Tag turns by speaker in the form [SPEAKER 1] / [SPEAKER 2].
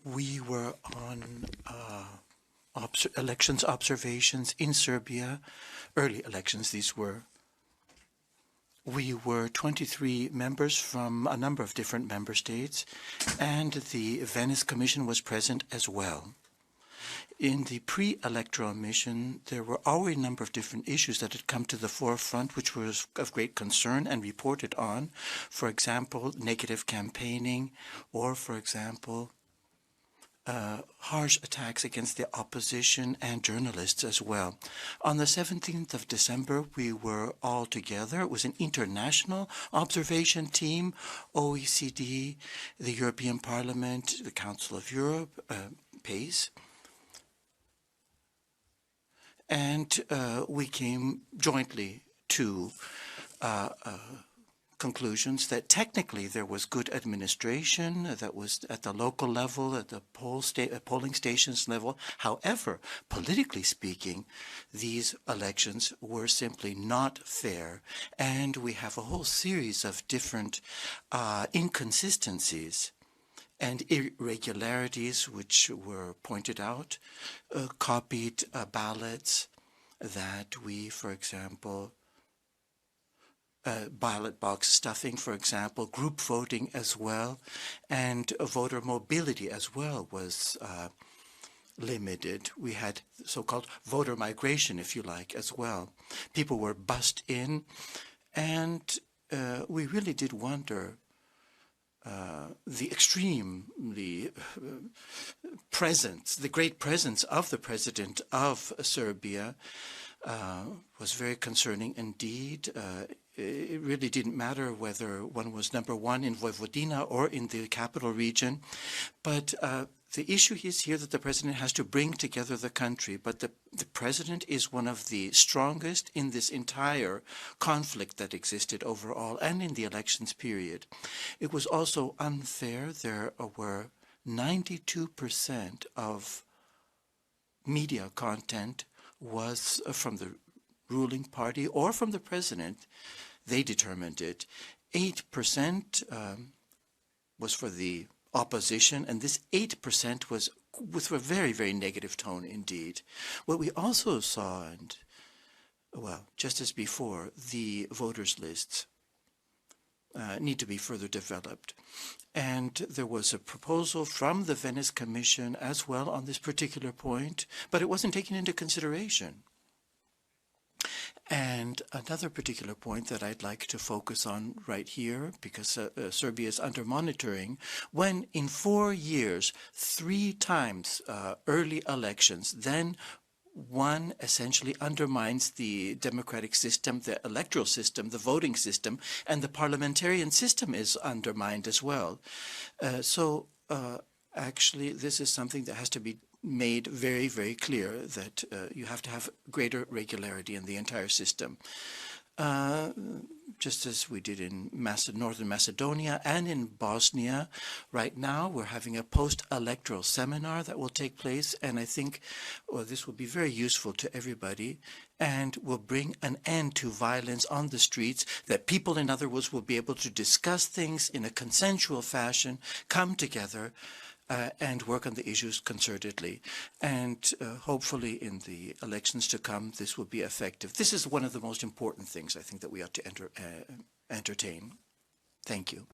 [SPEAKER 1] We were on elections observations in Serbia, early elections these were. We were 23 members from a number of different member states, and the Venice Commission was present as well. In the pre-electoral mission, there were already a number of different issues that had come to the forefront, which was of great concern and reported on. For example, negative campaigning, or for example, harsh attacks against the opposition and journalists as well. On the 17th of December, we were all together. It was an international observation team, OECD, the European Parliament, the Council of Europe, PACE. And we came jointly to conclusions that technically there was good administration that was at the local level, at the polling stations level. However, politically speaking, these elections were simply not fair, and we have a whole series of different inconsistencies and irregularities which were pointed out, copied ballots that we, for example, ballot box stuffing, for example, group voting as well, and voter mobility as well was limited. We had so-called voter migration, if you like, as well. People were bussed in, and we really did wonder the presence, the great presence of the president of Serbia was very concerning indeed. It really didn't matter whether one was number one in Vojvodina or in the capital region, but the issue is here that the president has to bring together the country, but the president is one of the strongest in this entire conflict that existed overall and in the elections period. It was also unfair. There were 92% of media content was from the ruling party or from the president. They determined it. 8% was for the opposition, and this 8% was with a very, very negative tone indeed. What we also saw, and well, just as before, the voters' lists need to be further developed. And there was a proposal from the Venice Commission as well on this particular point, but it wasn't taken into consideration. And another particular point that I'd like to focus on right here, because Serbia is under monitoring, when in 4 years, 3 times early elections, then one essentially undermines the democratic system, the electoral system, the voting system, and the parliamentarian system is undermined as well. Actually, this is something that has to be made very, very clear, that you have to have greater regularity in the entire system. Just as we did in Northern Macedonia and in Bosnia, right now we're having a post-electoral seminar that will take place, and I think this will be very useful to everybody and will bring an end to violence on the streets, that people, in other words, will be able to discuss things in a consensual fashion, come together, and work on the issues concertedly. And hopefully in the elections to come, this will be effective. This is one of the most important things I think that we ought to entertain. Thank you.